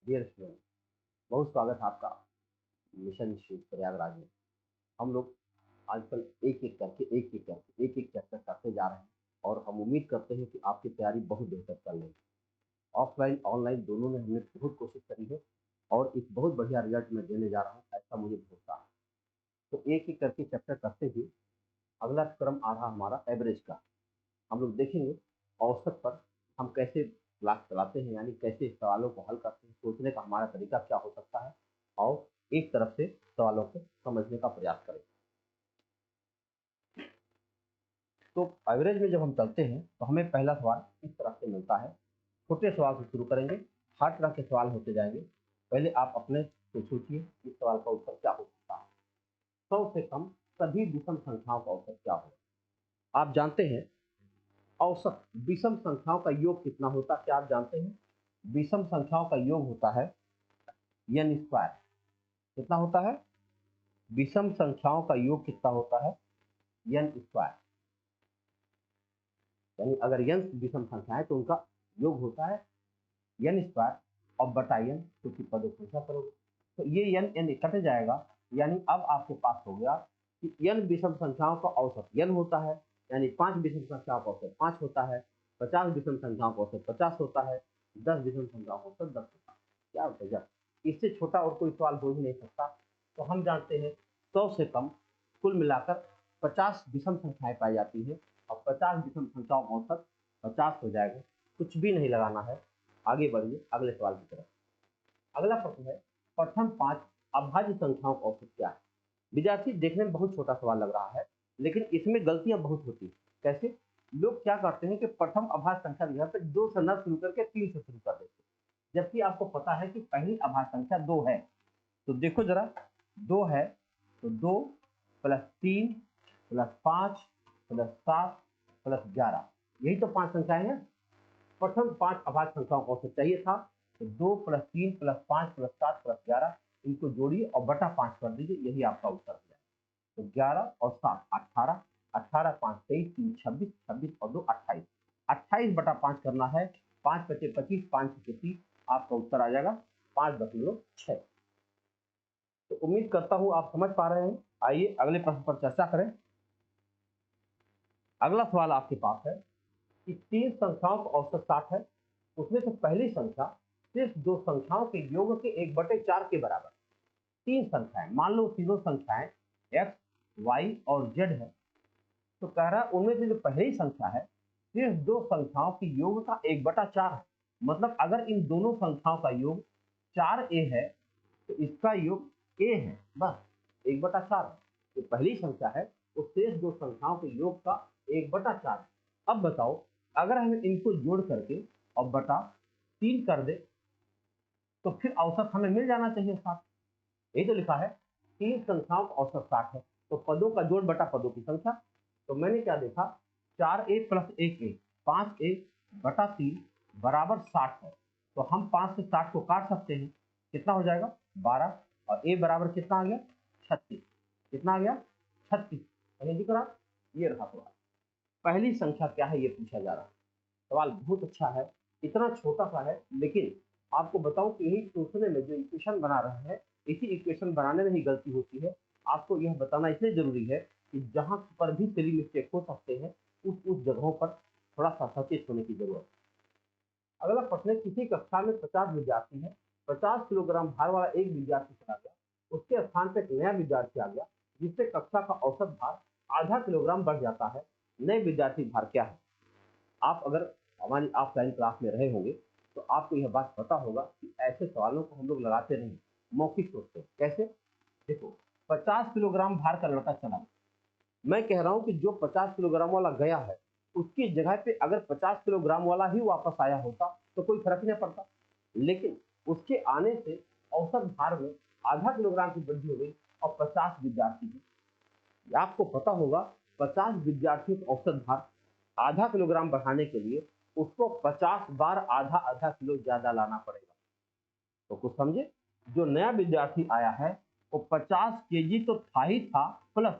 Dear student, बहुत स्वागत है आपका मिशन इंस्टीट्यूट प्रयागराज में। हम लोग आजकल एक एक चैप्टर करते जा रहे हैं और हम उम्मीद करते हैं कि आपकी तैयारी बहुत बेहतर चल रही है। ऑफलाइन ऑनलाइन दोनों में हमने बहुत कोशिश करी है और एक बहुत बढ़िया रिजल्ट मैं देने जा रहा हूँ, ऐसा मुझे भरोसा है। तो एक एक करके चैप्टर करते हुए अगला क्रम आ रहा हमारा एवरेज का। हम लोग देखेंगे औसत पर हम कैसे क्लास चलाते हैं, यानी कैसे सवालों को हल करते हैं, सोचने का हमारा तरीका क्या हो सकता है और एक तरफ से सवालों को समझने का प्रयास करें। तो एवरेज में जब हम चलते हैं तो हमें पहला सवाल इस तरह से मिलता है। छोटे सवाल से शुरू करेंगे, हर तरह के सवाल होते जाएंगे। पहले आप अपने से सोचिए इस सवाल का उत्तर क्या हो सकता है। 100 से कम सभी विषम संख्याओं का औसत क्या होगा। आप जानते हैं औसत विषम संख्याओं का योग कितना होता है, क्या आप जानते हैं? विषम संख्याओं का योग होता है n स्क्वायर। कितना होता है? विषम संख्याओं का योग कितना होता है? n square. यानी अगर n विषम संख्या है तो उनका योग होता है n स्क्वायर और बटा n, क्योंकि पदों की संख्या करोगे तो ये n कट जाएगा। यानी अब आपके पास हो गया कि n विषम संख्याओं का औसत n होता है, यानी 5 विषम संख्याओं का औसत 5 होता है, 50 विषम संख्याओं का औसत 50 होता है, 10 विषम संख्याओं का औसत 10 होता है। क्या होता है? जब इससे छोटा और कोई सवाल हो ही नहीं सकता। तो हम जानते हैं 100 से कम कुल मिलाकर 50 विषम संख्याएं पाई जाती है और 50 विषम संख्याओं का औसत 50 हो जाएगा। कुछ भी नहीं लगाना है, आगे बढ़िए अगले सवाल की तरफ। अगला प्रश्न है, प्रथम 5 अभाज्य संख्याओं का औसत क्या है? विद्यार्थी, देखने में बहुत छोटा सवाल लग रहा है, लेकिन इसमें गलतियां बहुत होती है। कैसे? लोग क्या करते हैं कि प्रथम अभाज्य संख्या की जगह पे 2 से न शुरू करके 3 से शुरू कर देते हैं, जबकि आपको पता है कि पहली अभाज्य संख्या 2 है। तो देखो जरा, 2 है तो 2 प्लस 3 प्लस 5 प्लस 7 प्लस 11, यही तो 5 संख्याएं हैं। प्रथम 5 अभाज्य संख्याओं का औसत चाहिए था, तो 2 प्लस 3 प्लस 5 प्लस 7 प्लस 11 इनको जोड़िए और बटा 5 कर दीजिए, यही आपका उत्तर हो जाएगा। तो 11 और 7 18, 18 5 23, 3 26, 26 और 2 28, 28 बटा 5 करना है। 5 बचे 25, 5 बचे 30, आपका उत्तर आ जाएगा 5.6। तो उम्मीद करता हूं आप समझ पा रहे हैं। आइए अगले प्रश्न पर चर्चा करें। अगला सवाल आपके पास है कि 3 संख्याओं का औसत 60 है, उसमें से पहली संख्या सिर्फ 2 संख्याओं के योग के 1/4 के बराबर। 3 संख्याएं, मान लो तीनों संख्याएं x, y और z है, तो कह रहा है उनमें से जो पहली संख्या है सिर्फ 2 संख्याओं के योग का 1/4 है। मतलब अगर इन दोनों संख्याओं का योग 4a है तो इसका योग a है, बस 1/4 है। जो पहली संख्या है वो शेष 2 संख्याओं के योग का 1/4 है। अब बताओ, अगर हम इनको जोड़ करके और बटा 3 कर दे तो फिर औसत हमें मिल जाना चाहिए 60। यही तो लिखा है, 3 संख्याओं का औसत 60 है, तो पदों का जोड़ बटा पदों की संख्या। तो मैंने क्या देखा, 4a प्लस 1a, 5a बटा 3 बराबर 60 है। तो हम 5 से 60 को काट सकते हैं, कितना हो जाएगा 12, और a बराबर कितना आ गया 36। कितना आ गया 36। कहीं दिख रहा? ये रहा सवाल। पहली संख्या क्या है ये पूछा जा रहा है। सवाल बहुत अच्छा है, इतना छोटा सा है, लेकिन आपको बताऊं कि यही सोचने में जो इक्वेशन बना रहे हैं, इसी इक्वेशन बनाने में ही गलती होती है। आपको यह बताना इसलिए जरूरी है कि जहां पर भी सिली मिस्टेक हो सकते हैं उस जगहों पर थोड़ा सा सचेत होने की जरूरत है। अगला प्रश्न है, किसी कक्षा में 50 विद्यार्थी है, 50 किलोग्राम भार वाला एक विद्यार्थी चला गया, उसके स्थान पर एक नया विद्यार्थी आ गया जिससे कक्षा का औसत भार आधा किलोग्राम बढ़ जाता है। नए विद्यार्थी भार क्या है? आप अगर हमारी ऑफलाइन क्लास में रहे होंगे तो आपको यह बात पता होगा कि ऐसे सवालों को हम लोग लगाते नहीं, मौखिक सोचते हैं। कैसे? देखो, 50 किलोग्राम भार का लड़का चला, मैं कह रहा हूं कि जो 50 किलोग्राम वाला गया है उसकी जगह पे अगर 50 किलोग्राम वाला ही वापस आया होता तो कोई फर्क नहीं पड़ता, लेकिन उसके आने से औसत भार में आधा किलोग्राम की वृद्धि हो गई और 50 विद्यार्थी थे। आपको पता होगा 50 विद्यार्थियों का औसत भार आधा किलोग्राम बढ़ाने के लिए उसको 50 बार आधा आधा किलो ज्यादा लाना पड़ेगा। तो कुछ समझे, जो नया विद्यार्थी आया है वो 50 केजी तो था ही था, प्लस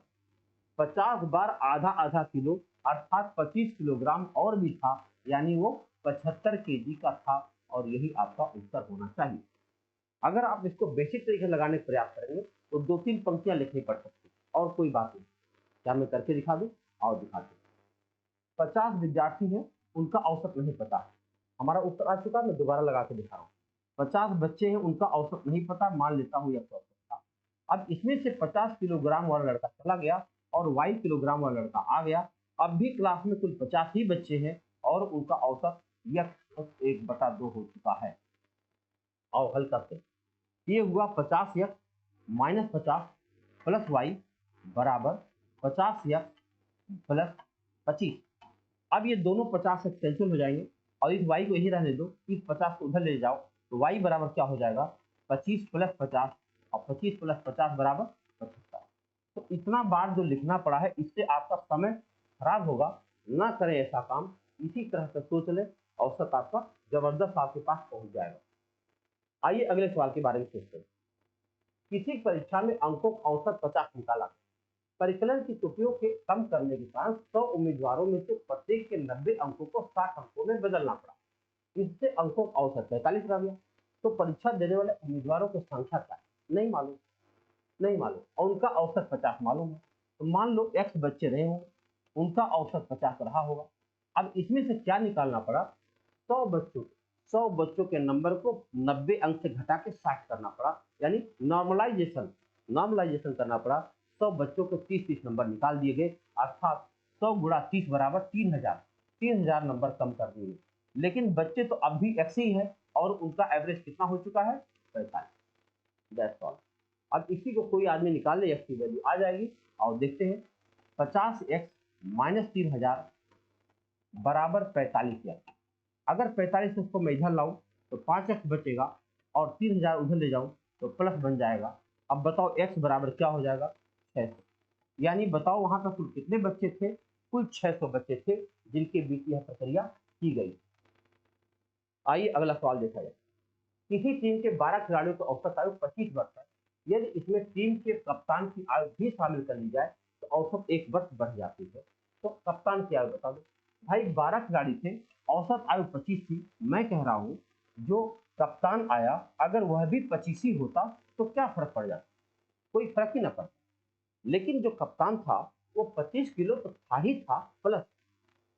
50 बार आधा आधा किलो अर्थात 25 किलोग्राम और भी था, यानी वो 75 केजी का था, और यही आपका उत्तर होना चाहिए। अगर आप इसको बेसिक तरीके से लगाने का प्रयास करेंगे तो 2-3 पंक्तियां लिखनी पड़ सकती और कोई बात नहीं। क्या मैं करके दिखा दूं? आओ दिखा दूं। 50 विद्यार्थी हैं, उनका औसत नहीं पता है। हमारा उत्तर आ चुका, मैं दोबारा लगा के दिखा रहा हूँ। 50 बच्चे हैं, उनका औसत नहीं पता, मान लेता हूँ यह औसत था। अब इसमें से 50 किलोग्राम वाला लड़का चला गया और y किलोग्राम वाला लड़का आ गया। अब भी क्लास में कुल 50 ही बच्चे हैं और उनका औसत यह 1/2 हो चुका है। और हल करते हैं। ये हुआ 50 x माइनस 50 प्लस वाई बराबर 50 x प्लस 25। अब ये दोनों 50 से कैंसिल हो जाएंगे और इस y को यही रहने दो, इस 50 को उधर ले जाओ तो y बराबर क्या हो जाएगा? 25 प्लस 50 और 25 प्लस 50 बराबर 75। तो इतना बार जो लिखना पड़ा है, इससे आपका समय खराब होगा। ना करें ऐसा काम, इसी तरह से सोच ले, औसत आपका जबरदस्त आपके पास पहुंच जाएगा। आइए अगले सवाल के बारे में सोचते हैं। किसी परीक्षा में अंकों का औसत 50 निकाला। परिकलन की त्रुटियों के कम करने के कारण 100 उम्मीदवारों में से प्रत्येक के 90 अंकों को 60 अंकों में बदलना पड़ा। इससे अंकों का औसत 45 रह गया। तो परीक्षा देने वाले उम्मीदवारों की संख्या क्या है? नहीं मालूम, नहीं मालूम, और उनका औसत 50 मालूम है। तो मान लो x बच्चे रहे होंगे, उनका औसत 50 रहा होगा। अब इसमें से क्या निकालना पड़ा? 100 बच्चों के नंबर को 90 अंक से घटा के 60 करना पड़ा, यानी नॉर्मलाइजेशन करना पड़ा। 100 बच्चों को 30-30 नंबर निकाल दिए गए, अर्थात 100 गुणा 30 बराबर 3000 नंबर कम कर दिए। लेकिन बच्चे तो अब भी x ही है और उनका एवरेज कितना हो चुका है? 45। That's all. अब इसी को कोई आदमी निकाल ले, x की वैल्यू आ जाएगी। और देखते हैं, 50x माइनस 3000 बराबर 45x। अगर 45 को मैं इधर लाऊं तो 5x बचेगा और 3000 उधर ले जाऊं तो प्लस बन जाएगा। अब बताओ x बराबर क्या हो जाएगा? 600। यानी बताओ वहां पर कुल कितने बच्चे थे? कुल 600 बच्चे थे जिनके बीच यह प्रक्रिया की गई। आइए अगला सवाल देखा जाए। किसी टीम के 12 खिलाड़ियों की औसत आयु 25 वर्ष है। यदि इसमें टीम के कप्तान की आयु भी शामिल कर ली जाए तो औसत 1 वर्ष बढ़ जाती है। तो कप्तान की आयु बता दो भाई। 12 खिलाड़ी थे, औसत आयु 25 थी। मैं कह रहा हूं जो कप्तान आया, अगर वह भी 25 ही होता तो क्या फर्क पड़ जाता? कोई फर्क ही ना पड़ता। लेकिन जो कप्तान था वो 25 किलो तो था ही था, प्लस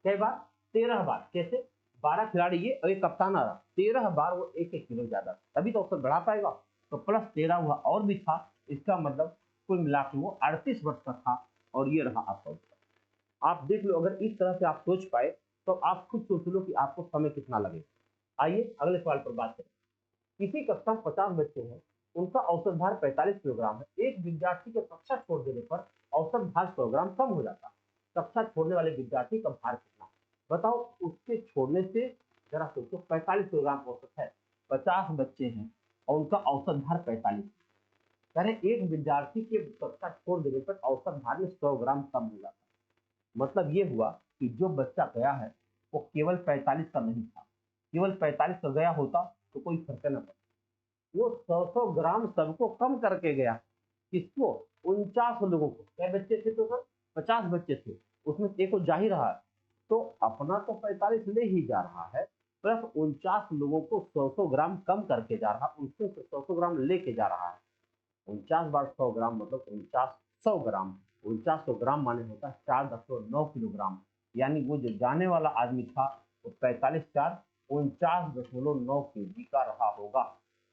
कई बार 13 बार, कैसे? 12 खिलाड़ी ये और एक कप्तान आ रहा, 13 बार वो 1-1 किलो ज्यादा, तभी तो औसत बढ़ा पाएगा। तो प्लस 13 हुआ और भी था। इसका मतलब कुल मिला के वो 38 वर्ष का था और ये रहा आपका उत्तर। आप देख लो, अगर इस तरह से आप सोच पाए तो आप खुद सोच लो कि आपको समय कितना लगेगा। आइए अगले सवाल पर बात करें। किसी कक्षा में 50 बच्चे हैं, उनका औसत भार 45 किलोग्राम है। एक विद्यार्थी के कक्षा छोड़ देने पर औसत भार 100 ग्राम कम हो जाता है। कक्षा छोड़ने वाले विद्यार्थी का भार कितना? बताओ, उसके छोड़ने से जरा सोचो, 45 किलोग्राम औसत है, 50 बच्चे हैं और उनका औसत भार 45। कह रहे एक विद्यार्थी के कक्षा छोड़ देने पर औसत भार में 100 ग्राम कम हो जाता है। मतलब ये हुआ कि जो बच्चा गया है वो केवल 45 का नहीं था। केवल 45 का गया होता तो कोई फर्क न पड़ता। वो 100 ग्राम सबको कम करके गया। किसको? 49 लोगों को। क्या बच्चे थे? तो सर 50 बच्चे थे, उसमें एक को जा ही रहा है। तो अपना तो 45 ले ही जा रहा है, प्लस 49 लोगों को 100 ग्राम कम करके जा रहा, उनसे 100 ग्राम लेके जा रहा है। 49 बार 100 ग्राम मतलब 4900 ग्राम। 4900 ग्राम माने होता है 4.9 किलोग्राम। यानी वो जो जाने वाला आदमी था वो 45 4 49.9 केजी का रहा होगा।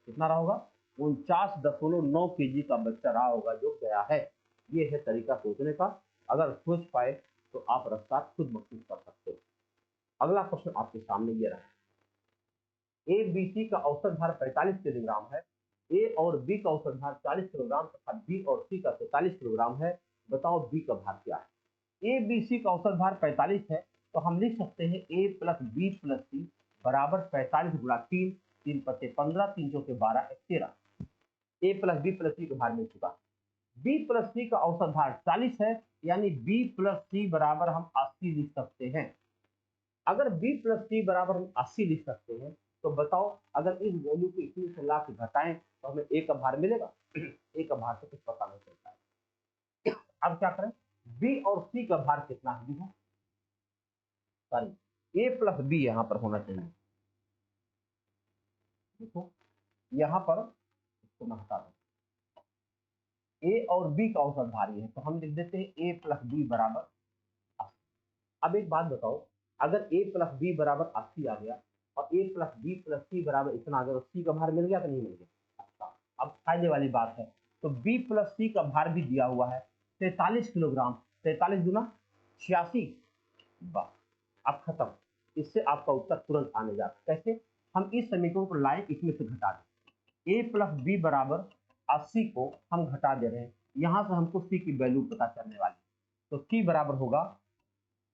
कितना रहा होगा? 49.9 केजी का बच्चा रहा होगा जो गया है। ये है तरीका सोचने का। अगर सोच पाए तो आप रास्ता खुद महसूस कर सकते हो। अगला क्वेश्चन आपके सामने ये रहा। ए बी सी का औसत भार 45 किलोग्राम है। ए और बी का औसत भार 40 किलोग्राम तथा बी और सी का 43 किलोग्राम है। बताओ बी का भार क्या है? ए बी सी का औसत भार 45 है, तो हम लिख सकते हैं ए प्लस बी प्लस सी बराबर 45 गुणा 3, 3 पत्ते 15, 3 चौके 12, 13। ए प्लस बी प्लस सी का भार मिल चुका। बी प्लस सी का औसत भार 40 है, यानी बी प्लस सी बराबर हम 80 लिख सकते हैं। अगर b प्लस सी बराबर हम 80 लिख सकते हैं तो बताओ, अगर इस वैल्यू को इतनी से ला के घटाएं तो हमें a का भार मिलेगा? a का भार से कुछ पता नहीं चलता है। अब क्या करें? b और c का भार कितना है? देखो, सॉरी, a प्लस बी यहाँ पर होना चाहिए। देखो यहाँ पर तो मैं हटा दूँ। ए और बी का औसत भारी है तो हम लिख देते हैं ए प्लस बी बराबर 80। अब एक बात बताओ, अगर ए प्लस बी बराबर 80 आ गया और ए प्लस बी प्लस सी बराबर इतना आ गया तो सी का भार मिल गया कि नहीं मिल गया? अच्छा, अब फायदे वाली बात है, तो बी प्लस सी का भार भी दिया हुआ है 43 किलोग्राम, 43 गुना 86। बस अब खत्म, इससे आपका उत्तर तुरंत आने जा रहा है। कैसे? हम इस समीकरण को लाए, इसमें से घटा दें। ए प्लस बी बराबर 80 को हम घटा दे रहे हैं, यहां से हमको सी की वैल्यू पता चलने वाली, तो सी बराबर होगा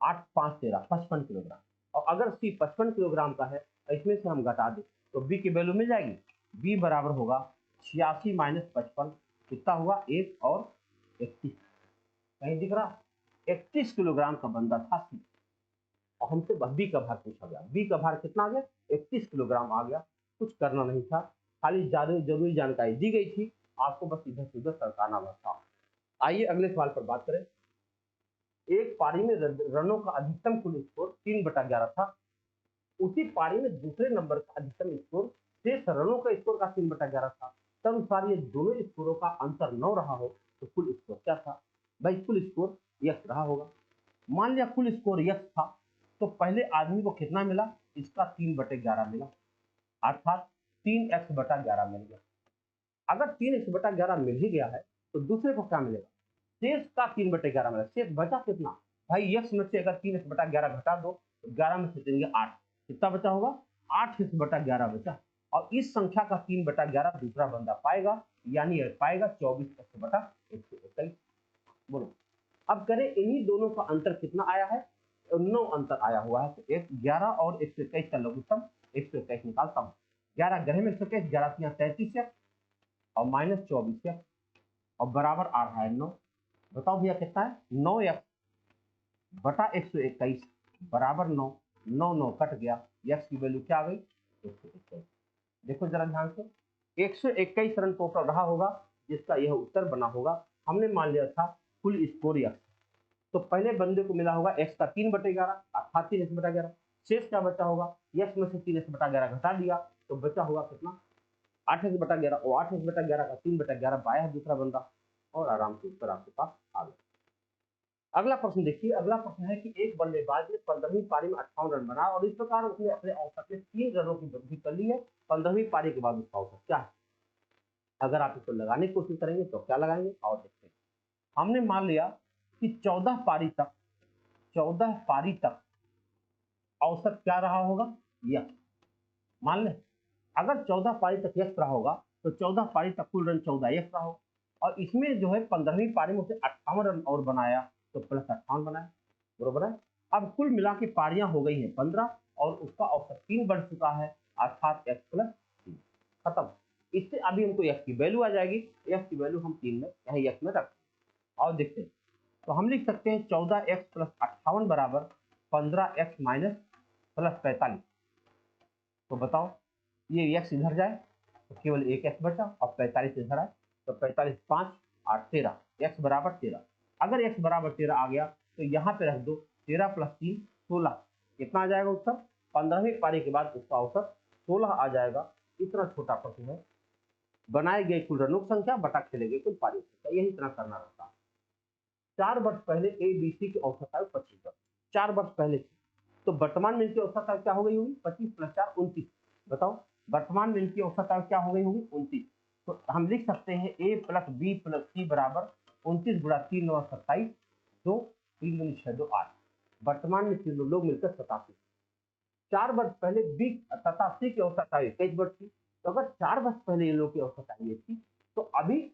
8 5 13 55 किलोग्राम। और अगर सी 55 किलोग्राम का है तो इसमें से हम घटा दें तो बी की वैल्यू मिल जाएगी। बी बराबर होगा 86 माइनस 55, कितना हुआ? 1 और 31, कहीं दिख रहा? 31 किलोग्राम का बंदा था सी, और हमसे बी का भार पूछा गया। बी का भार कितना आ गया? 31 किलोग्राम आ गया। कुछ करना नहीं था, खाली जरूरी जानकारी दी गई थी, आपको बस इधर से उधर सरकाना बस था। आइए अगले सवाल पर बात करें। एक पारी में रनों का अधिकतम कुल स्कोर 3/11 था, उसी पारी में दूसरे नंबर का अधिकतम स्कोर शेष रनों का स्कोर का 3/11 था। तदनुसार ये दोनों स्कोरों का अंतर 9 रहा हो तो कुल स्कोर क्या था? भाई कुल स्कोर यस रहा होगा। मान लिया कुल स्कोर यस था, तो पहले आदमी को कितना मिला? इसका 3/11 मिला, अर्थात 3x/11 मिल गया। अगर 3x/11 मिल ही गया है तो दूसरे को क्या मिलेगा? शेष का 3/11 मिला। शेष बचा कितना? भाई यक्स में से अगर 3x/11 घटा दो तो 11 में से देंगे 8, कितना बचा होगा? 8x/11 बचा। और इस संख्या का 3/11 दूसरा बंदा पाएगा, यानी पाएगा 24x/121। बोलो, अब करें इन्हीं दोनों का अंतर कितना आया है? 9 अंतर आया हुआ है, तो 11 और 121 का लघुत्तम 121 निकालता हूँ। 11 ग्रह में 121, 11 33 है और माइनस 24 है और बराबर आ रहा है 9। बताओ भैया कितना है? 9x बटा 121 बराबर 9। 9 9 कट गया, यक्स की वैल्यू क्या आ गई? 121। देखो जरा ध्यान से, 121 रन टोटल रहा होगा जिसका यह उत्तर बना होगा। हमने मान लिया था कुल स्कोर यक्स, तो पहले बंदे को मिला होगा एक्स का 3/11 अर्थात 3x/11। शेष क्या बचा होगा? यक्स में से 3x/11 घटा दिया तो बचा होगा कितना? 8x/11, और 8x/11 का 3/11 पाया है दूसरा बंदा, और आराम से उत्तर आपके पास आ गया। अगला प्रश्न देखिए। अगला प्रश्न है कि एक बल्लेबाज ने 15वीं पारी में 58 रन बनाया और इस प्रकार उसने अपने औसत में 3 रनों की वृद्धि कर ली है। 15वीं पारी के बाद उसका औसत क्या है? अगर आप इसको लगाने की कोशिश करेंगे तो क्या लगाएंगे और देखते हैं। हमने मान लिया कि 14 पारी तक औसत क्या रहा होगा? यक्स। मान लें अगर 14 पारी तक यक्स रहा होगा तो 14 पारी तक कुल रन 14 यक्स रहा होगा, और इसमें जो है 15वीं पारी में उसे 58 रन और बनाया तो प्लस 58 बनाया, बरोबर है। अब कुल मिला के पारियां हो गई हैं 15 और उसका औसत 3 बढ़ चुका है, अर्थात एक्स प्लस 3। खत्म। इससे अभी हमको एक्स की वैल्यू आ जाएगी, एक्स की वैल्यू हम 3 में यही एक्स में रख और देखते हैं। तो हम लिख सकते हैं 14x प्लस 58 बराबर 15x माइनस प्लस 45। तो बताओ ये x इधर जाए तो केवल एक x बचा और 45 इधर आए तो 45 5 8 13, x बराबर 13। अगर x बराबर 13 आ गया तो यहाँ पे रख दो 13 प्लस 3 16। कितना आ जाएगा उत्तर? 15वीं पारी के बाद उसका औसत 16 आ जाएगा। इतना छोटा प्रश्न है, बनाए गए कुल रनों की संख्या बटा खेले गए कुल पारियों की संख्या, यही इतना करना रहता है। 4 वर्ष पहले ए बी सी की औसत आयु 25 वर्ष, 4 वर्ष पहले की, तो वर्तमान में इनकी औसत आयु क्या हो गई होगी? 25 प्लस 4 29। बताओ वर्तमान में इनकी औसत आयु क्या हो गई होगी? 29। तो हम लिख सकते हैं ए प्लस बी प्लस सी बराबर 29 गुणा 3 9 27, 2 3 दूनी 6 2 8। वर्तमान में तीनों लोग मिलकर 87। 4 वर्ष पहले बी तथा सी की औसत आयु 21 वर्ष थी, तो अगर 4 वर्ष पहले इन लोगों की औसत आयु थी तो अभी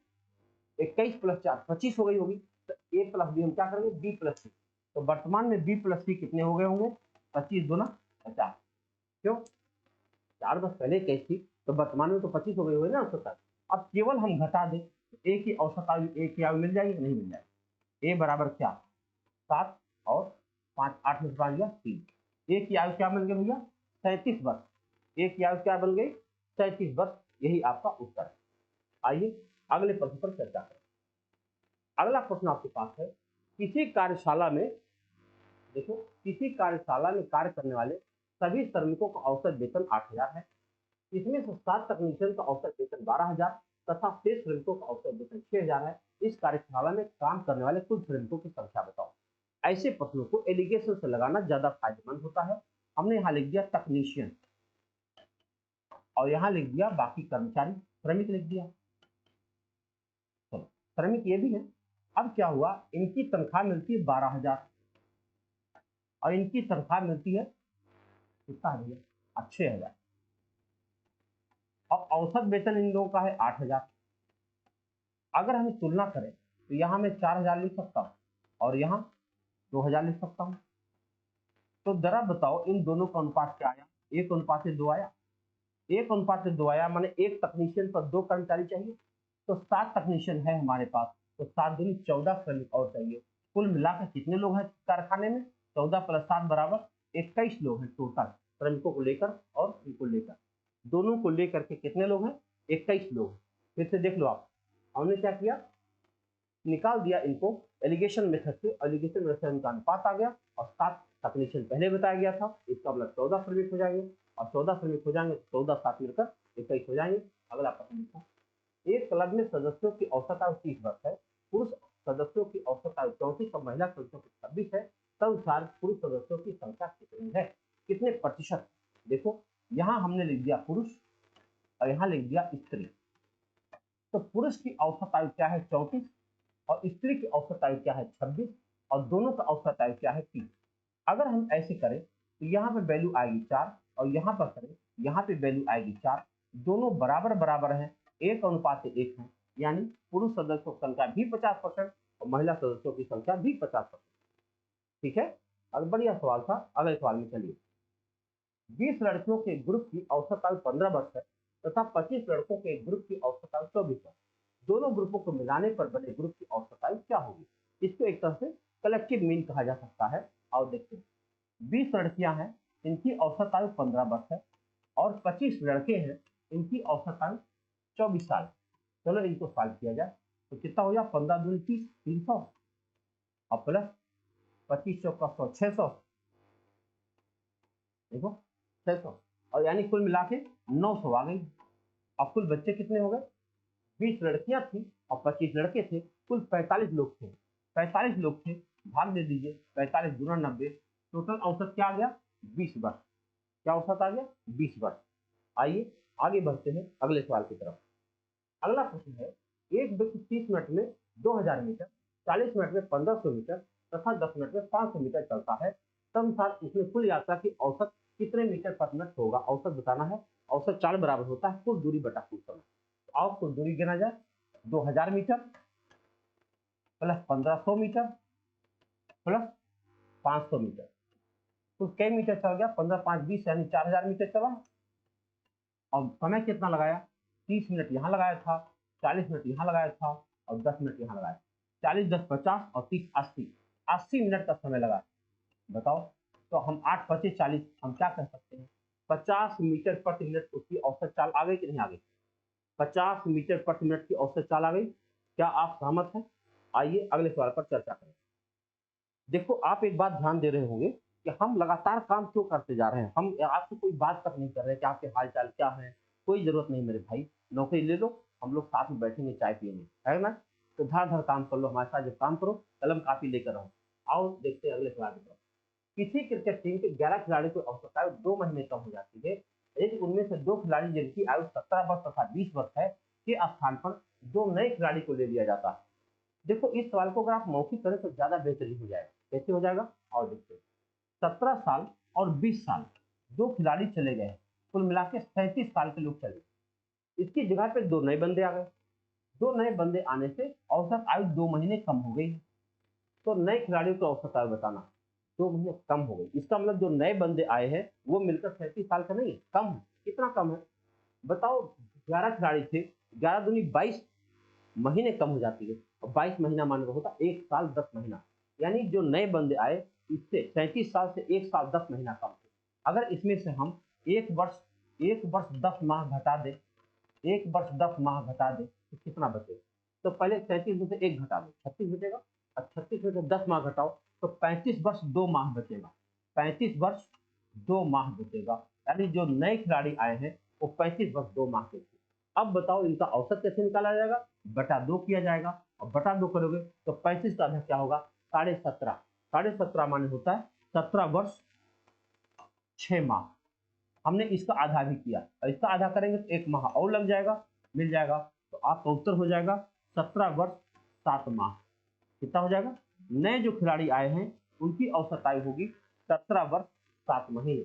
21 प्लस 4 25 हो गई होगी, तो ए प्लस बी हम क्या करेंगे? बी प्लस सी। तो वर्तमान में बी प्लस सी कितने हो गए होंगे? 25 दूना 50। क्यों? 4 वर्ष पहले 21 थी तो वर्तमान में तो 25 हो गई होगी ना औसत आयु। अब केवल हम घटा दें तो ए की औसत आयु, ए की आयु मिल जाएगी? नहीं मिल जाएगी। ए बराबर क्या? 7 और 5 8 में 5 गया 3। ए की आयु क्या बन गई भैया? 37 वर्ष। ए की आयु क्या बन गई? 37 वर्ष। यही आपका उत्तर है। आइए अगले प्रश्न पर चर्चा करें। अगला प्रश्न आपके पास है, किसी कार्यशाला में, देखो किसी कार्यशाला में कार्य करने वाले सभी श्रमिकों का औसत वेतन 8000 है। इसमें से 7 तकनीशियन का औसत वेतन 12000 तथा शेष श्रमिकों का औसत वेतन 6,000 है। इस कार्यशाला में काम करने वाले कुल श्रमिकों की संख्या बताओ। ऐसे प्रश्नों को एलिगेशन से लगाना ज्यादा फायदेमंद होता है। हमने यहाँ लिख दिया टेक्नीशियन और यहाँ लिख दिया बाकी कर्मचारी, श्रमिक लिख दिया। चलो श्रमिक ये भी है। अब क्या हुआ, इनकी तनख्वाह मिलती है 12,000 और इनकी तनख्वाह मिलती है कितना है भैया, 6,000 और औसत वेतन इन लोगों का है 8,000। अगर हम तुलना करें तो यहाँ मैं 4,000 लिख सकता हूँ और यहाँ 2,000 लिख सकता हूँ। तो जरा बताओ इन दोनों का अनुपात क्या आया, 1:2 आया। 1:2 आया माने एक तकनीशियन पर 2 कर्मचारी चाहिए। तो 7 तकनीशियन है हमारे पास, तो 7 दूनी 14 श्रमिक और चाहिए। कुल मिलाकर कितने लोग हैं कारखाने में, 14 + 7 बराबर 21 लोग हैं टोटल, श्रमिकों को लेकर और इनको लेकर, दोनों को लेकर के कितने लोग हैं, 21 लोग। फिर से देख लो आप, हमने क्या किया, निकाल दिया इनको एलिगेशन मेथड से। एलिगेशन मेथड का अनुपात आ गया और 7 तकनीशियन पहले बताया गया था, इसका मतलब 14 श्रमिक हो जाएंगे और 14 श्रमिक हो जाएंगे तो 14 साथ मिलकर 21 हो जाएंगे। अगला प्रश्न लिखो, एक क्लब में सदस्यों की औसत आयु 30 वर्ष है, पुरुष सदस्यों की औसत आयु 34 और महिला सदस्यों की 26 है, तदनुसार पुरुष सदस्यों की संख्या कितनी है, कितने प्रतिशत। देखो यहाँ हमने लिख दिया पुरुष और यहाँ लिख दिया स्त्री। तो पुरुष की औसत आयु क्या है 34 और स्त्री की औसत आयु क्या है 26 और दोनों का औसत आयु क्या है 30। अगर हम ऐसे करें तो यहाँ पे वैल्यू आएगी 4 और यहाँ पर करें यहाँ पे वैल्यू आएगी 4, दोनों बराबर बराबर हैं, 1:1 है, यानी पुरुष सदस्यों की संख्या भी 50% और महिला सदस्यों की संख्या भी 50%। ठीक है, अब बढ़िया सवाल था। अगले सवाल में चलिए, 20 लड़कियों के ग्रुप की औसत आयु 15 वर्ष है तथा 25 लड़कों के ग्रुप की औसत आयु 24 वर्ष, दोनों ग्रुपों को मिलाने पर बने ग्रुप की औसत आयु क्या होगी। इसको एक तरह से कलेक्टिव मीन कहा जा सकता है। और देखते हैं, 20 लड़कियां हैं, इनकी औसत आयु 15 वर्ष है और 25 लड़के हैं, इनकी औसत आयु 24 साल। चलो इनको सॉल्व किया जाए तो कितना हो जाए, 15 दूनी 30, 300 और प्लस 25 चौका 100, 600। देखो 600 और यानी कुल मिला के 900 आ गई। अब कुल बच्चे कितने हो गए, 20 लड़कियां थी और 25 लड़के थे, कुल 45 लोग थे। 45 लोग थे, भाग दे दीजिए, 45 गुना 90, टोटल औसत क्या आ गया 20 वर्ष। क्या औसत आ गया 20 वर्ष। आइए आगे बढ़ते हैं अगले सवाल की तरफ। अगला प्रश्न है, एक व्यक्ति 30 मिनट में 2000 मीटर, 40 मिनट में 1500 मीटर तथा 10 मिनट में 500 मीटर चलता है, तदनुसार उसमें कुल यात्रा की औसत कितने मीटर प्रति मिनट होगा। औसत बताना है। औसत 4 बराबर होता है कुल दूरी बटा कुल समय। तो आओ कुल दूरी गिना जाए, 2000 metre plus 1500 metre plus 500 metre, तो कई मीटर चल गया, 15 5 20 यानी 4000 मीटर चला। और समय कितना लगाया, 30 मिनट यहाँ लगाया था, 40 मिनट यहाँ लगाया था और 10 मिनट यहाँ लगाया। 40 10 50 और 30 80, 80 मिनट का समय लगा। बताओ, तो हम 8 25 40, हम क्या कह सकते हैं, 50 मीटर प्रति मिनट उसकी औसत चाल आ गई कि नहीं आ गई। 50 मीटर प्रति मिनट की औसत चाल आ गई। क्या आप सहमत हैं। आइए अगले सवाल पर चर्चा करें। देखो आप एक बात ध्यान दे रहे होंगे कि हम लगातार काम क्यों करते जा रहे हैं। हम आपसे कोई बात तक नहीं कर रहे कि आपके हाल चाल क्या है, कोई जरूरत नहीं मेरे भाई, नौकरी ले लो, हम लोग साथ में बैठेंगे चाय पियेंगे, है ना। तो धड़ धड़ काम कर लो, हमारे साथ जब काम करो कलम कापी लेकर रहो। आओ देखते हैं अगले सवाल की तरफ। किसी क्रिकेट टीम के 11 खिलाड़ी की औसत आयु 2 महीने कम हो जाती है यदि उनमें से 2 खिलाड़ी जिनकी आयु 17 वर्ष तथा 20 वर्ष है के स्थान पर 2 नए खिलाड़ी को ले लिया जाता है। देखो इस सवाल को अगर आप मौखिक करें तो ज्यादा बेहतरीन हो जाएगा। कैसे हो जाएगा, और देखते हैं, 17 साल और 20 साल 2 खिलाड़ी चले गए, कुल मिला के 37 साल के लोग चले। इसकी जगह पे 2 नए बंदे आ गए। 2 नए बंदे आने से औसत आयु 2 महीने कम हो गई। तो नए खिलाड़ियों की औसत आयु बताना, 2 महीने कम हो गई। इसका मतलब जो नए बंदे आए हैं वो मिलकर 37 साल का नहीं है, कम है। कितना कम है बताओ, 11 खिलाड़ी थे, 11 दूनी 22 महीने कम हो जाती है और 22 महीना मान लो होता 1 साल 10 महीना, यानी जो नए बंदे आए इससे 37 साल से 1 साल 10 महीना कम थे। अगर इसमें से हम 1 वर्ष 10 माह घटा दें, 1 वर्ष 10 माह घटा दें तो कितना बचेगा। तो पहले 37 में से 1 घटा दो, 36 बचेगा और 36 में से 10 माह घटाओ तो 35 वर्ष 2 माह बचेगा। 35 वर्ष 2 माह बचेगा, यानी जो नए खिलाड़ी आए हैं वो 35 वर्ष 2 माह के थे। अब बताओ इनका औसत कैसे निकाला जाएगा, बटा 2 किया जाएगा, और बटा 2 करोगे तो 35 का आधा क्या होगा, 17.5। 17.5 माने होता है 17 वर्ष 6 माह। हमने इसका आधा भी किया, और इसका आधा करेंगे तो 1 माह और लग जाएगा, मिल जाएगा। तो आपका उत्तर हो जाएगा 17 वर्ष 7 माह। कितना हो जाएगा, नए जो खिलाड़ी आए हैं उनकी औसत आयु होगी 17 वर्ष 7 महीने।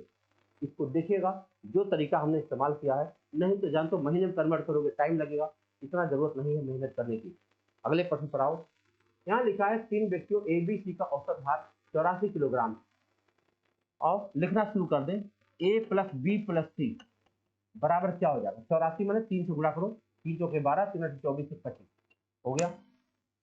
इसको देखिएगा, जो तरीका हमने इस्तेमाल किया है, नहीं तो जानते हो महीने में कन्वर्ट करोगे टाइम लगेगा, इतना जरूरत नहीं है मेहनत करने की। अगले प्रश्न पर आओ। यहाँ लिखा है 3 व्यक्तियों ए बी सी का औसत भार 84 किलोग्राम। और लिखना शुरू कर दें, ए प्लस बी प्लस सी बराबर क्या हो जाएगा, 84 मैंने 3 से गुणा करो, 3 चौके 12, 3 8 24 से 25 हो गया।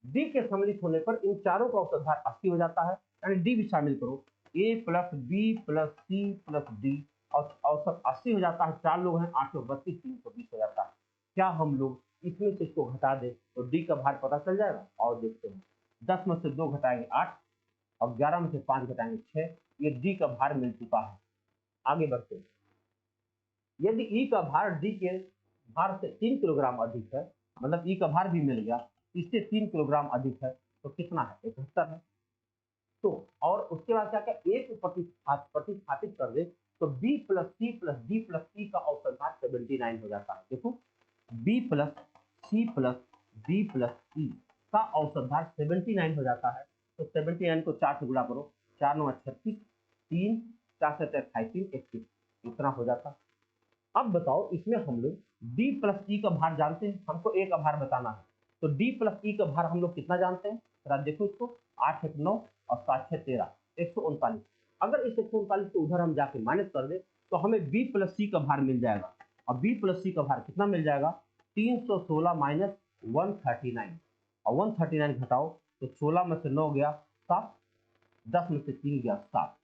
डी के सम्मिलित होने पर इन चारों का औसत भार 80 हो जाता है, यानी डी भी शामिल करो, A plus B plus C plus D, और औसत 80 हो जाता है। 4 लोग हैं, 832, 320 हो जाता है। क्या हम लोग इसमें से इसको घटा दें तो डी का भार पता चल जाएगा। और देखते हैं, 10 में से 2 घटाएंगे 8, और 11 में से 5 घटाएंगे 6, ये डी का भार मिल चुका है। आगे बढ़ते हैं, यदि ई का भार डी के भार से 3 किलोग्राम अधिक है, मतलब ई का भार भी मिल गया, इससे 3 किलोग्राम अधिक है, तो कितना है, 71 है। तो और उसके बाद क्या क्या, एक प्रतिस्थापित कर दे तो B plus C plus D plus E का औसत भार 79 हो जाता है। देखो, B plus C plus D plus E का औसत भार 79 हो जाता है। तो 79 को 4 से गुणा करो, 4 9 36, 3 4 7 28 31, इतना हो जाता है। अब बताओ इसमें हम लोग d प्लस ई का भार जानते हैं, हमको a का भार बताना है, तो d प्लस ई का भार हम लोग कितना जानते हैं, जरा देखो इसको, 8 1 9 और 7 6 13, 139। अगर इस 139 को उधर हम जाके माइनस कर दे तो हमें b प्लस सी का भार मिल जाएगा। और b प्लस सी का भार कितना मिल जाएगा, 316 माइनस 139, और 139 घटाओ तो 16 में से 9 गया 7, 10 में से 3 गया 7,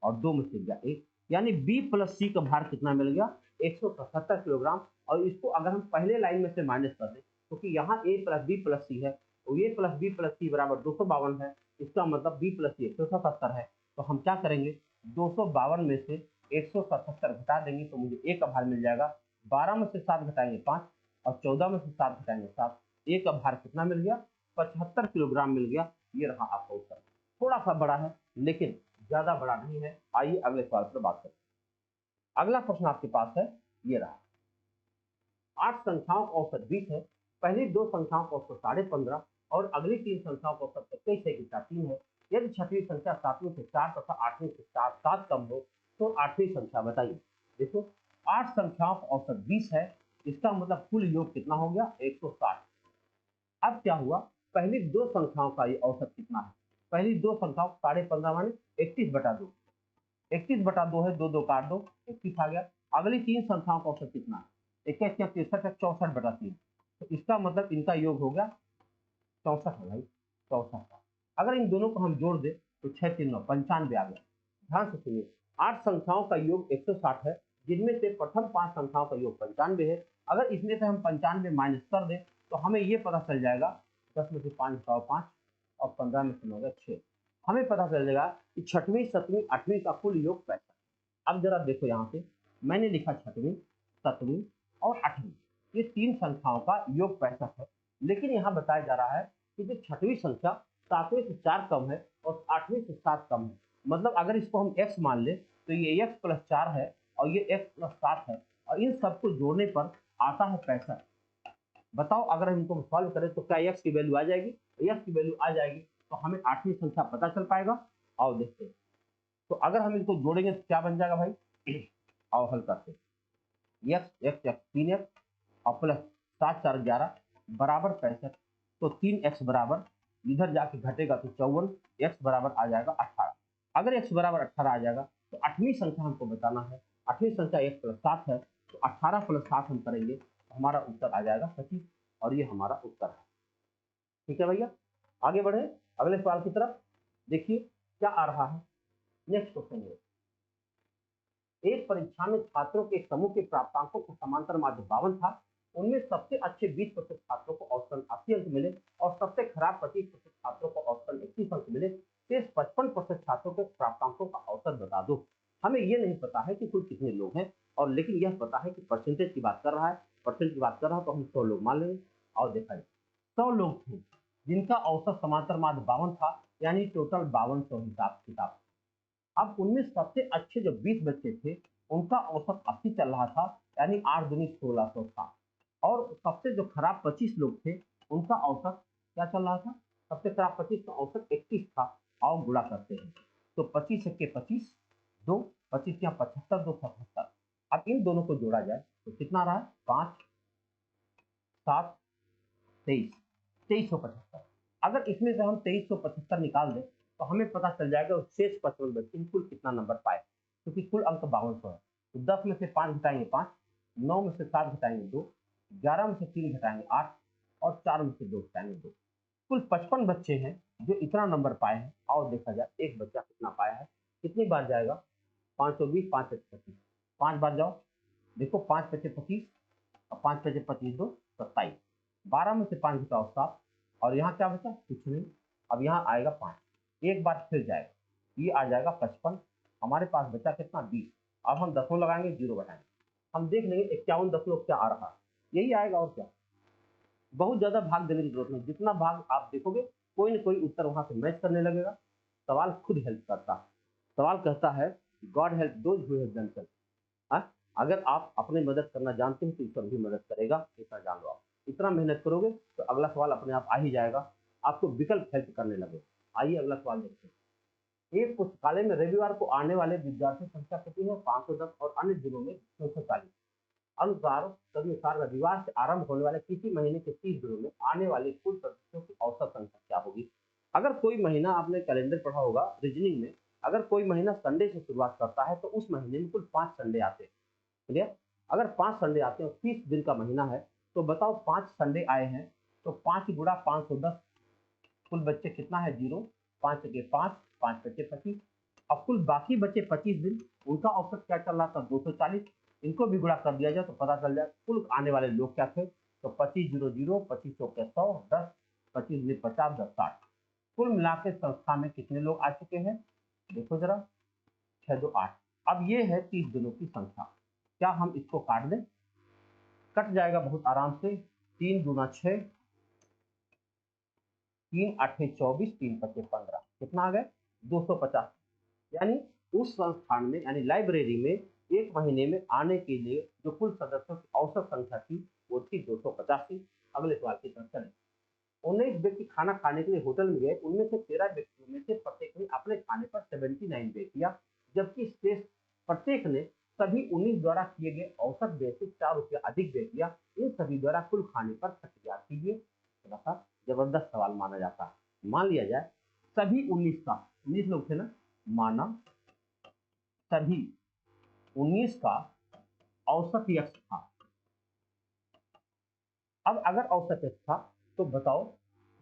और 2 में से गया 1, यानी b प्लस सी का भार कितना मिल गया, 177 किलोग्राम। और इसको अगर हम पहले लाइन में से माइनस कर दें, क्योंकि तो यहाँ a प्लस बी प्लस सी है, तो ये प्लस बी प्लस सी बराबर 252 है, इसका मतलब b प्लस सी 177 है। तो हम क्या करेंगे, 252 में से 177 घटा देंगे तो मुझे a का भार मिल जाएगा। 12 में से 7 घटाएंगे 5, और 14 में से 7 घटाएंगे 7, a का भार कितना मिल गया, 75 किलोग्राम मिल गया। ये रहा आपका उत्तर। थोड़ा सा बड़ा है लेकिन ज्यादा बड़ा नहीं है। आइए अगले सवाल पर बात करते हैं। अगला प्रश्न आपके पास है, ये रहा, 8 संख्याओं का औसत 20 है, पहली 2 संख्याओं का औसत 15.5 और अगली 3 संख्याओं का औसत 21 है कि 3 है। यदि छठवीं संख्या 7वीं से 4 तथा 8वीं से 7 कम हो तो 8वीं संख्या बताइए। देखो, 8 संख्याओं का औसत 20 है, इसका मतलब कुल योग कितना हो गया, 160। अब क्या हुआ, पहली 2 संख्याओं का ये औसत कितना है, पहली 2 संख्याओं 15.5 माने 31/2, 31/2 है, 2 2 काट दो, 21 आ गया। अगली 3 संख्याओं का औसत कितना है, 21 या 63 है, 64/3, तो इसका मतलब इनका योग हो गया 64 है भाई, 64 का। अगर इन दोनों को हम जोड़ दे तो 6 3 9 95 आ गया। ध्यान से सुनिए, 8 संख्याओं का योग 160 है, जिनमें से प्रथम 5 संख्याओं का योग 95 है। अगर इसमें से हम 95 माइनस कर दें तो हमें ये पता चल जाएगा, 10 में से 5 घटाओ 5, और 15 में से 9 गया 6, हमें पता चल जाएगा कि 6वीं 7वीं 8वीं का कुल योग 65। अब जरा देखो, यहाँ पे मैंने लिखा 6वीं 7वीं और 8वीं, ये 3 संख्याओं का योग 65 है। लेकिन यहाँ बताया जा रहा है कि जो 6वीं संख्या 7वें से 4 कम है और 8वें से 7 कम है, मतलब अगर इसको हम x मान ले तो ये x प्लस 4 है और ये x प्लस 7 है, और इन सबको जोड़ने पर आता है 65। बताओ अगर हम इनको सॉल्व करें तो क्या x की वैल्यू आ जाएगी, x की वैल्यू आ जाएगी तो हमें 8वीं संख्या पता चल पाएगा। आओ देखते हैं, तो अगर हम इनको जोड़ेंगे तो क्या बन जाएगा भाई, आओ हल करते हैं। x x x 3x और प्लस 7 4 11 बराबर 65, तो 3x बराबर इधर जाके घटेगा तो 54, x बराबर आ जाएगा 18। अगर x बराबर 18 आ जाएगा तो 8वीं संख्या हमको बताना है, 8वीं संख्या 1 प्लस 7 है, तो 18 प्लस 7 हम करेंगे तो हमारा उत्तर आ जाएगा 25, और ये हमारा उत्तर है। ठीक है भैया, आगे बढ़े अगले सवाल की तरफ। देखिए क्या आ रहा है, नेक्स्ट क्वेश्चन है, एक परीक्षा में छात्रों के एक समूह के प्राप्तांकों को समांतर माध्य 52 था, उनमें सबसे अच्छे 20% छात्रों को औसतन 80 अंक मिले और सबसे खराब 25% छात्रों को औसतन 31 अंक मिले। शेष 55% छात्रों के प्राप्तांकों का औसत बता दो। हमें यह नहीं पता है कि कुल कितने लोग हैं, और लेकिन यह पता है कि परसेंटेज की बात कर रहा है, परसेंट की बात कर रहा हूँ तो हम 100 लोग मान लेंगे। और देखा जाए 100 लोग थे जिनका औसत समांतर माध्य 52 था, यानी टोटल 5200 हिसाब किताब। अब उनमें सबसे अच्छे जो 20 बच्चे थे उनका औसत 80 चल रहा था, यानी 8 दूनी 1600 था। और सबसे जो खराब 25 लोग थे उनका औसत क्या चल रहा था? सबसे खराब 25 का औसत 31 था। आओ गुणा करते हैं। तो 25 के 25, 2 25 या 75, 2 77। अब इन दोनों को जोड़ा जाए तो कितना रहा? 5 7 23, 2375। अगर इसमें से हम 2375 निकाल दें तो हमें पता चल जाएगा शेष 55 बच्चे कुल कितना नंबर पाए, क्योंकि कुल अंक 5200 है। तो 10 में से 5 घटाएंगे 5, 9 में से 7 घटाएंगे 2, 11 में से 3 घटाएंगे 8 और 4 में से 2 घटाएंगे 2। कुल 55 बच्चे हैं जो इतना नंबर पाए हैं। और देखा जाए एक बच्चा कितना पाया है, कितनी बार जाएगा? 520, 5 25, 5 बार जाओ। देखो 5 बचे 25 और 5 बचे 25, 2 27। 12 में से 5 घटाओ 7 और यहाँ क्या बचा? कुछ नहीं। अब यहाँ आएगा 5, एक बार फिर जाएगा, ये आ जाएगा 55। हमारे पास बचा कितना? 20। अब हम दसों लगाएंगे, जीरो बढ़ाएंगे, हम देख लेंगे 51 दशमलव क्या आ रहा है, यही आएगा और क्या। बहुत ज्यादा भाग देने की जरूरत नहीं, जितना भाग आप देखोगे कोई ना कोई उत्तर वहां से मैच करने लगेगा। सवाल खुद हेल्प करता है। सवाल कहता है God help those who have done. अगर आप अपनी मदद करना जानते हैं तो ईश्वर भी मदद करेगा, इतना जान लो। आप इतना मेहनत करोगे तो अगला सवाल अपने आप आ ही जाएगा, आपको विकल्प हेल्प करने लगे। आइए अगला सवाल देखते हैं। एक पुस्तकालय में रविवार को आने वाले विद्यार्थी संख्या कितनी है? 510 और अन्य दिनों में 240। अनुसार तदनुसार रविवार से आरंभ होने वाले किसी महीने के 30 दिनों में आने वाले कुल सदस्यों की औसत संख्या क्या होगी? अगर कोई महीना आपने कैलेंडर पढ़ा होगा रीजनिंग में, अगर कोई महीना संडे से शुरुआत करता है तो उस महीने में कुल 5 संडे आते हैं। क्लियर? अगर 5 संडे आते हैं, 30 दिन का महीना है, तो बताओ 5 संडे आए हैं तो 5 गुणा 510, कुल बच्चे कितना है? 0। 5 के 5, 5 बचे 25। अब कुल बाकी बचे 25 दिन, उनका औसत क्या चल रहा था? 240। इनको भी गुणा कर दिया जाए तो पता चल जाए कुल आने वाले लोग क्या थे। तो 25 0 0, 25 100 10, 25 50, 10 60। कुल मिला के संस्था में कितने लोग आ चुके हैं? देखो जरा, 6 2 8। अब ये है 30 दिनों की संख्या। क्या हम इसको काट दें? कट जाएगा बहुत आराम से। 3 दूना 6, 3 8 24, 3 5 15, कितना आ गए? 250। यानी उस संस्थान में यानी लाइब्रेरी में एक महीने में आने के लिए जो कुल सदस्यों की औसत संख्या थी वो थी 250 थी। अगले सवाल की तरफ चलें। 19 व्यक्ति खाना खाने के लिए होटल में गए, उनमें से 13 व्यक्तियों में से प्रत्येक ने अपने खाने पर 79 व्यय किया, जबकि शेष प्रत्येक ने सभी 19 द्वारा किए गए औसत व्यय से 4 रुपया अधिक व्यय किया। इन सभी द्वारा कुल खाने पर खर्च ज्ञात कीजिए। थोड़ा सा जबरदस्त सवाल माना जाता है। मान लिया जाए सभी 19 का, 19 लोग थे ना, माना सभी 19 का औसत यक्ष था। अब अगर औसत यक्ष था तो बताओ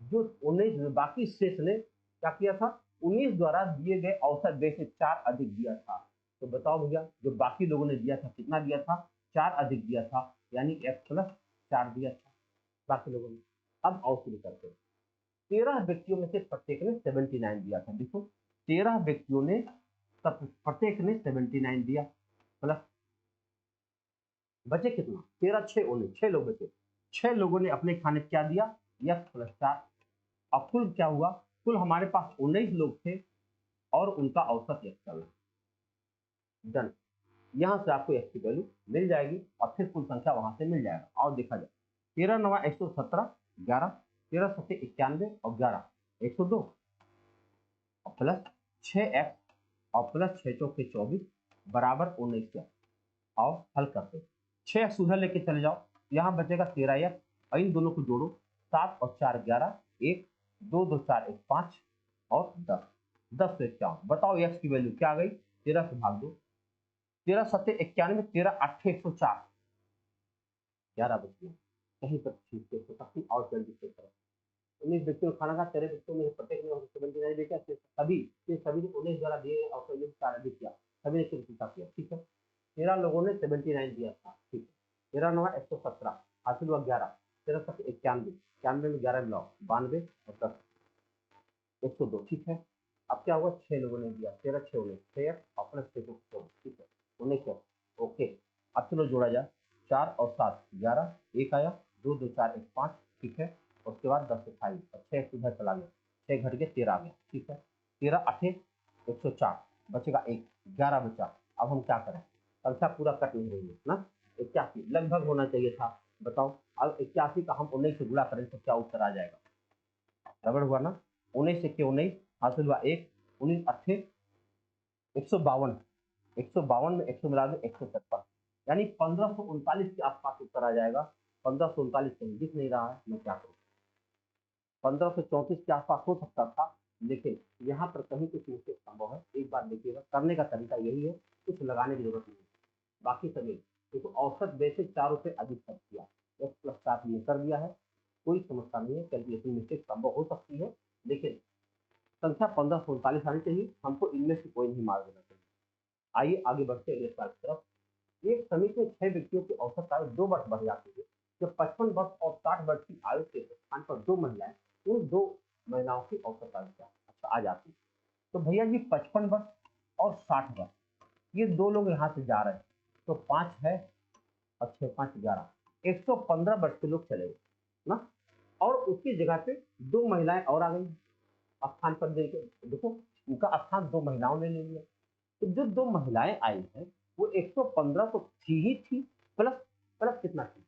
जो 19 बाकी शेष ने क्या किया था? 19 द्वारा दिए गए औसत व्यय से 4 अधिक दिया था। तो बताओ भैया जो बाकी लोगों ने दिया था कितना दिया था? 4 अधिक दिया था, यानी x प्लस 4 दिया था बाकी लोगों ने। अब और शुरू करते हैं। 13 व्यक्तियों में से प्रत्येक ने 79 दिया था। देखो 13 व्यक्तियों ने प्रत्येक ने 79 दिया, प्लस बचे कितना? 13 6 19, 6 लोग बचे। 6 लोगों ने अपने खाने क्या दिया? x plus 4। अब कुल क्या हुआ? कुल हमारे पास 19 लोग थे और उनका औसत x चल रहा। डन। यहां से आपको x की वैल्यू मिल जाएगी और फिर कुल संख्या वहां से मिल जाएगा। और देखा जाए 13 9 117, 11, 13 7 91 और 11 102 और प्लस 6x और प्लस 6 चौके 24 बराबर 19। और हल करते 6x उधर लेके चले जाओ, यहाँ बचेगा 13x और इन दोनों को जोड़ो, 7 और 4 11, 1 2 2 4 1 5 और 10, 10 से 51। बताओ x की वैल्यू क्या आ गई? 13 से भाग दो, 13 7 91, 13 8 104, 11 बच गया। कहीं पर ठीक से सकती और जल्दी से करो। 19 व्यक्तियों ने खाना खा, 13 व्यक्तियों में प्रत्येक ने 79 देखा, सभी ने 19 द्वारा दिए और 4 अधिक किया, सभी ने किया, ठीक है। 13 लोगों ने 79 दिया था, ठीक है। 13 9 117, हासिल हुआ 11, 13 7 91, 91 में 11 मिलाओ 92 और 10 102, ठीक है। अब क्या हुआ? 6 लोगों ने दिया, 13 6 19, 6 और प्लस 6 24, ठीक है, 19। ओके, अब चलो जोड़ा जाए। 4 और 7 11, एक आया, 2 2 4 1 5, ठीक है। उसके बाद 10 28 और 6 इधर चला गया, 6 घट के 13 आ गया, ठीक है। 13 8 104, बचेगा 1, 11 बचा। अब हम क्या करें, संख्या पूरा कट नहीं रही है ना, 81 लगभग होना चाहिए था। बताओ अब 81 का हम 19 से गुणा करें तो क्या उत्तर आ जाएगा, गड़बड़ हुआ ना। 19 से क्यों 19 हासिल हुआ 1, 19 8 152, 152 में 100 मिला दे 153, यानी 1539 के आसपास उत्तर आ जाएगा। 1539 कहीं दिख नहीं रहा है, मैं क्या करूँ। 1534 के आसपास हो सकता था, लेकिन यहाँ पर कहीं कुछ मिस्टेक संभव है। एक बार देखिएगा, करने का तरीका यही है, कुछ लगाने की जरूरत नहीं है। बाकी सभी देखो, औसत बेसिक 4 रुपये अधिक खर्च किया, x प्लस 7 हमने कर दिया है, कोई समस्या नहीं है। कैलकुलेशन मिस्टेक संभव हो सकती है, लेकिन संख्या 1539 आनी चाहिए। हमको इनमें से कोई नहीं मार देना चाहिए। आइए आगे बढ़ते अगले सवाल की तरफ। एक समिति में 6 व्यक्तियों की औसत आयु 2 वर्ष बढ़ जाती है जब 55 वर्ष और 60 वर्ष की आयु के स्थान पर 2 महिलाएं, उन 2 महिलाओं की औसत आयु क्या अच्छा आ जाती है। तो भैया जी 55 वर्ष और 60 वर्ष, ये 2 लोग यहाँ से जा रहे हैं, तो 5 है और 6 5 11, 115 वर्ष के लोग चले गए ना, और उसकी जगह पे 2 महिलाएं और आ गई स्थान पर। देखो उनका स्थान 2 महिलाओं ने ले लिया। तो जो 2 महिलाएं आई हैं वो 115 तो थी ही थी, प्लस प्लस कितना थी,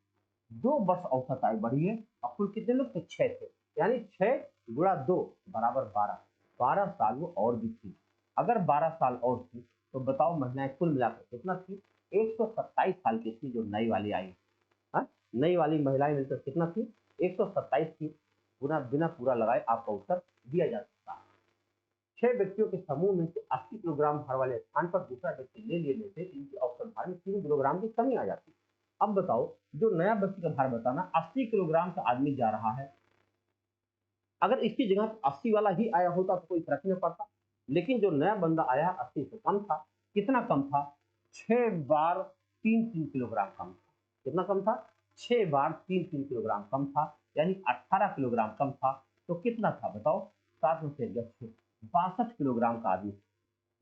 2 वर्ष औसत आयु बढ़ी है। और कुल कितने लोग थे, 6 थे, यानी 6 गुणा 2 बराबर 12, 12 साल वो और भी थी। अगर 12 साल और थी तो बताओ महिलाएं कुल मिलाकर कितना थी, 127 साल की थी जो नई वाली आई। हाँ, नई वाली महिलाएं मिलकर कितना थी, 127 थी। गुना बिना पूरा लगाए आपका उत्तर दिया जा सकता है। 6 व्यक्तियों के समूह में से 80 किलोग्राम भार वाले स्थान पर दूसरा व्यक्ति ले लेने से इनकी औसत भार में 3 किलोग्राम की कमी आ जाती है। अब बताओ, जो नया व्यक्ति का भार बताना, 80 किलोग्राम का आदमी जा रहा है, अगर इसकी जगह 80 वाला ही आया होता तो कोई फर्क नहीं पड़ता, लेकिन जो नया बंदा आया 80 से कम था। कितना कम था, 6 बार 3 किलोग्राम कम था। कितना कम था, 6 बार 3 किलोग्राम कम था, यानी 18 किलोग्राम कम था। तो कितना था बताओ, 7 में से 62 किलोग्राम का आदमी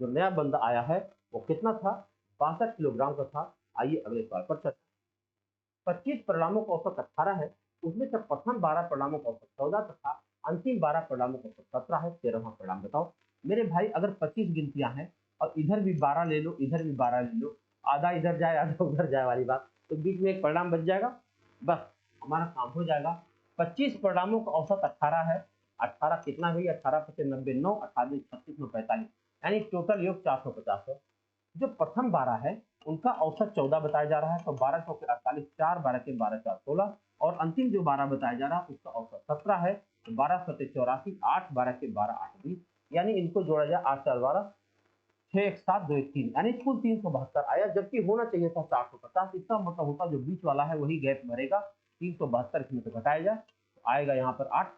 जो नया बंदा आया है वो कितना था, 62 किलोग्राम का था। आइए अगले सवाल पर चलते हैं। 25 परिणामों का औसत 18 है, उसमें से प्रथम 12 परिणामों का औसत 14 तथा अंतिम 12 परिणामों का औसत 17 है। 13वां परिणाम बताओ। मेरे भाई अगर 25 गिनतियां हैं और इधर भी 12 ले लो, इधर भी 12 ले लो, आधा इधर जाए आधा उधर जाए वाली बात, तो बीच में एक परिणाम बच जाएगा, बस हमारा काम हो जाएगा। 25 परिणामों का औसत 18 है। 18 कितना हुई, 18 पचे 90, 9 18 36 में 45, यानी टोटल योग 450 है। जो प्रथम 12 है उनका औसत 14 बताया जा रहा है, तो 12 चौके 48, 4 12 के 12 4 16, और अंतिम जो 12 बताया जा रहा है उसका औसत 17 है, तो 12 सत्ते 84, 8 12 के 12 8 20, यानी इनको जोड़ा जाए 8 4 12, 6 1 7 2 1 3, यानी कुल 372 आया, जबकि होना चाहिए था 450। इसका मतलब होता जो बीच वाला है वही गैप भरेगा, 372 इसमें से घटाया जाए तो आएगा यहाँ पर 8,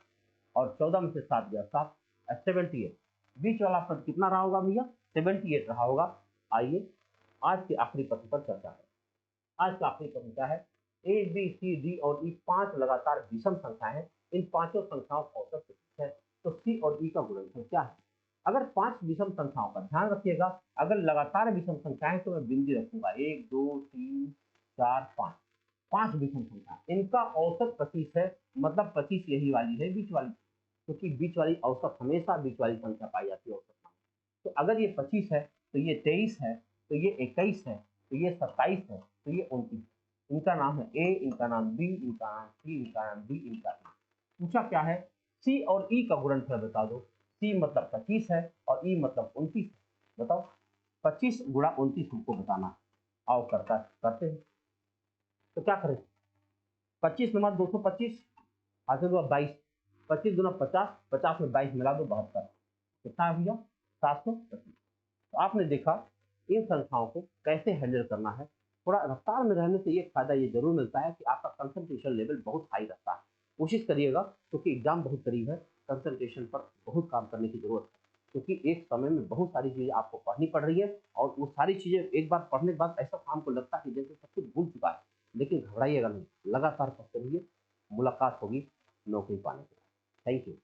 और 14 में से 7 गया 7, 78। बीच वाला पद कितना रहा होगा भैया, 78 रहा होगा। आइए आज के आखिरी प्रश्न पर चर्चा करें। आज का आखिरी प्रश्न क्या है, ए बी सी डी और ई 5 लगातार विषम संख्याएं हैं, इन पांचों संख्याओं का औसत है, तो सी और ई का गुणनफल क्या है। अगर 5 विषम संख्याओं का ध्यान रखिएगा, अगर लगातार विषम संख्याएं तो मैं बिंदु रखूंगा 1 2 3 4 5, 5 विषम संख्या, इनका औसत 25 है, मतलब 25 यही वाली है बीच वाली, क्योंकि बीच वाली औसत हमेशा बीच वाली संख्या पाई जाती है औसत। तो अगर ये 25 है तो ये 23 है, तो ये 21 है, तो ये 27 है, तो ये 29। इनका नाम है ए, इनका नाम बी, इनका नाम सी, इनका नाम डी, इनका नाम। पूछा क्या है, सी और ई का गुणनफल बता दो। सी मतलब 25 है और ई मतलब 29 है। बताओ 25 गुणा 29 हमको बताना। आओ करते हैं। तो क्या करें, 25 नंबर 225 हासिल हुआ 22, 25 गुना 50, 50 में 22 मिला दो 72, कितना है भैया 725। तो आपने देखा इन संख्याओं को कैसे हैंडल करना है। थोड़ा रफ्तार में रहने से ये फायदा ये जरूर मिलता है कि आपका कंसंट्रेशन लेवल बहुत हाई रहता है। कोशिश करिएगा, क्योंकि एग्जाम बहुत करीब है, कंसंट्रेशन पर बहुत काम करने की जरूरत है, क्योंकि एक समय में बहुत सारी चीजें आपको पढ़नी पड़ रही है, और वो सारी चीजें एक बार पढ़ने के बाद ऐसा काम को लगता है जैसे सब कुछ भूल चुका है। लेकिन घबराइएगा नहीं, लगातार पढ़ते रहिए, मुलाकात होगी नौकरी पाने के बाद। Thank you.